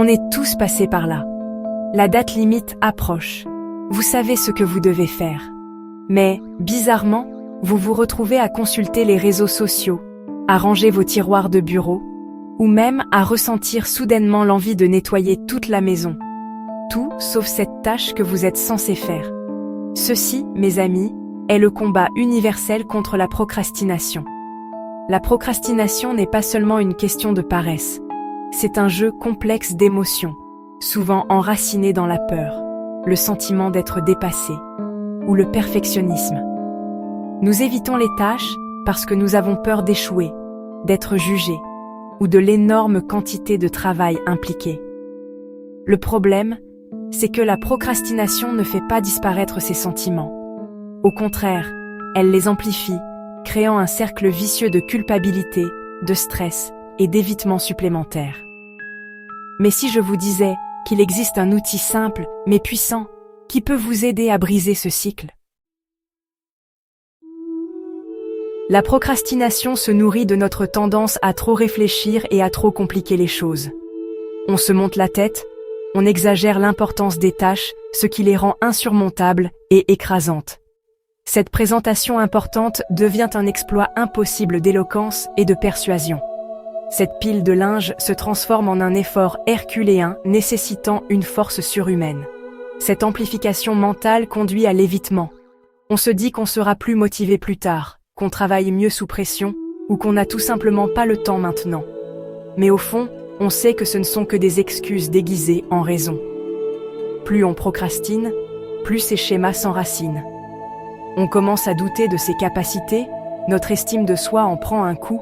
On est tous passés par là. La date limite approche. Vous savez ce que vous devez faire. Mais, bizarrement, vous vous retrouvez à consulter les réseaux sociaux, à ranger vos tiroirs de bureau, ou même à ressentir soudainement l'envie de nettoyer toute la maison. Tout sauf cette tâche que vous êtes censé faire. Ceci, mes amis, est le combat universel contre la procrastination. La procrastination n'est pas seulement une question de paresse. C'est un jeu complexe d'émotions, souvent enraciné dans la peur, le sentiment d'être dépassé, ou le perfectionnisme. Nous évitons les tâches parce que nous avons peur d'échouer, d'être jugés, ou de l'énorme quantité de travail impliquée. Le problème, c'est que la procrastination ne fait pas disparaître ces sentiments. Au contraire, elle les amplifie, créant un cercle vicieux de culpabilité, de stress et d'évitement supplémentaire. Mais si je vous disais qu'il existe un outil simple mais puissant qui peut vous aider à briser ce cycle? La procrastination se nourrit de notre tendance à trop réfléchir et à trop compliquer les choses. On se monte la tête, on exagère l'importance des tâches, ce qui les rend insurmontables et écrasantes. Cette présentation importante devient un exploit impossible d'éloquence et de persuasion. Cette pile de linge se transforme en un effort herculéen nécessitant une force surhumaine. Cette amplification mentale conduit à l'évitement. On se dit qu'on sera plus motivé plus tard, qu'on travaille mieux sous pression, ou qu'on n'a tout simplement pas le temps maintenant. Mais au fond, on sait que ce ne sont que des excuses déguisées en raisons. Plus on procrastine, plus ces schémas s'enracinent. On commence à douter de ses capacités, notre estime de soi en prend un coup,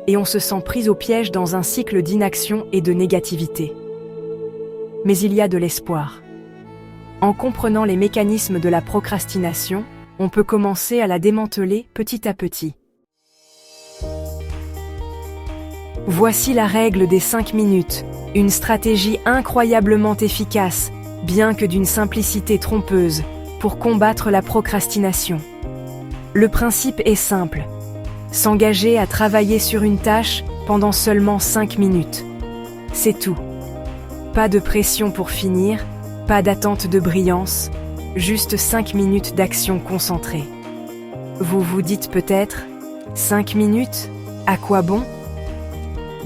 et on se sent pris au piège dans un cycle d'inaction et de négativité. Mais il y a de l'espoir. En comprenant les mécanismes de la procrastination, on peut commencer à la démanteler petit à petit. Voici la règle des 5 minutes, une stratégie incroyablement efficace, bien que d'une simplicité trompeuse, pour combattre la procrastination. Le principe est simple. S'engager à travailler sur une tâche pendant seulement 5 minutes. C'est tout. Pas de pression pour finir, pas d'attente de brillance, juste 5 minutes d'action concentrée. Vous vous dites peut-être, 5 minutes, à quoi bon?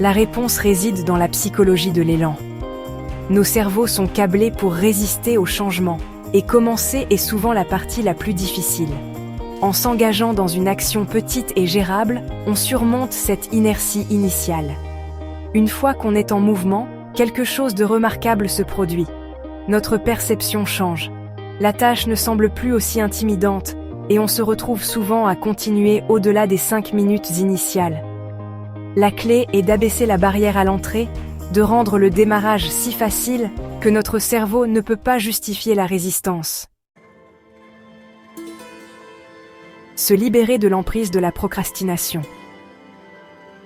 La réponse réside dans la psychologie de l'élan. Nos cerveaux sont câblés pour résister au changement, et commencer est souvent la partie la plus difficile. En s'engageant dans une action petite et gérable, on surmonte cette inertie initiale. Une fois qu'on est en mouvement, quelque chose de remarquable se produit. Notre perception change. La tâche ne semble plus aussi intimidante, et on se retrouve souvent à continuer au-delà des 5 minutes initiales. La clé est d'abaisser la barrière à l'entrée, de rendre le démarrage si facile que notre cerveau ne peut pas justifier la résistance. Se libérer de l'emprise de la procrastination.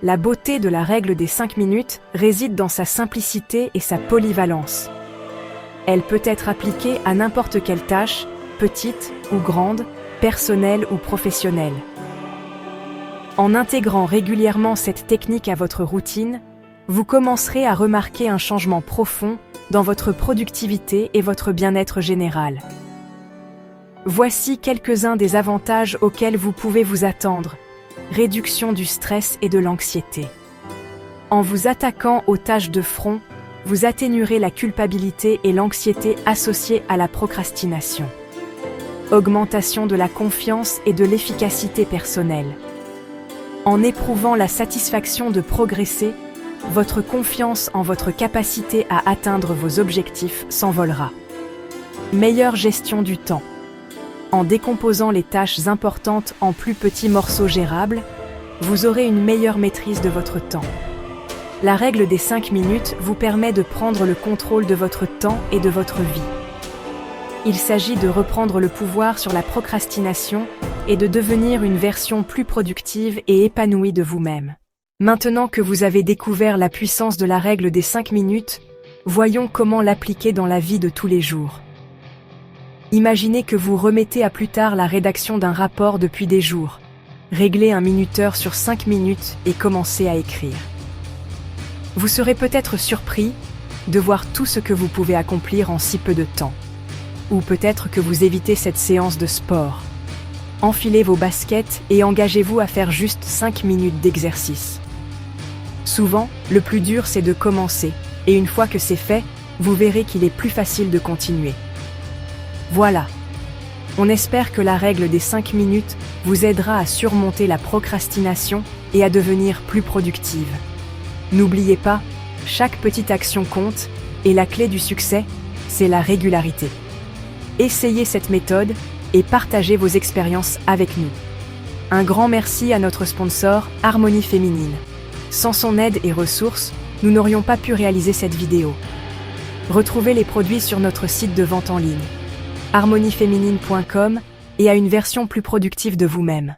La beauté de la règle des 5 minutes réside dans sa simplicité et sa polyvalence. Elle peut être appliquée à n'importe quelle tâche, petite ou grande, personnelle ou professionnelle. En intégrant régulièrement cette technique à votre routine, vous commencerez à remarquer un changement profond dans votre productivité et votre bien-être général. Voici quelques-uns des avantages auxquels vous pouvez vous attendre. Réduction du stress et de l'anxiété. En vous attaquant aux tâches de front, vous atténuerez la culpabilité et l'anxiété associées à la procrastination. Augmentation de la confiance et de l'efficacité personnelle. En éprouvant la satisfaction de progresser, votre confiance en votre capacité à atteindre vos objectifs s'envolera. Meilleure gestion du temps. En décomposant les tâches importantes en plus petits morceaux gérables, vous aurez une meilleure maîtrise de votre temps. La règle des 5 minutes vous permet de prendre le contrôle de votre temps et de votre vie. Il s'agit de reprendre le pouvoir sur la procrastination et de devenir une version plus productive et épanouie de vous-même. Maintenant que vous avez découvert la puissance de la règle des 5 minutes, voyons comment l'appliquer dans la vie de tous les jours. Imaginez que vous remettez à plus tard la rédaction d'un rapport depuis des jours. Réglez un minuteur sur 5 minutes et commencez à écrire. Vous serez peut-être surpris, de voir tout ce que vous pouvez accomplir en si peu de temps. Ou peut-être que vous évitez cette séance de sport. Enfilez vos baskets et engagez-vous à faire juste 5 minutes d'exercice. Souvent, le plus dur c'est de commencer, et une fois que c'est fait, vous verrez qu'il est plus facile de continuer. Voilà. On espère que la règle des 5 minutes vous aidera à surmonter la procrastination et à devenir plus productive. N'oubliez pas, chaque petite action compte, et la clé du succès, c'est la régularité. Essayez cette méthode et partagez vos expériences avec nous. Un grand merci à notre sponsor, Harmonie Féminine. Sans son aide et ressources, nous n'aurions pas pu réaliser cette vidéo. Retrouvez les produits sur notre site de vente en ligne, harmonieféminine.com, et à une version plus productive de vous-même.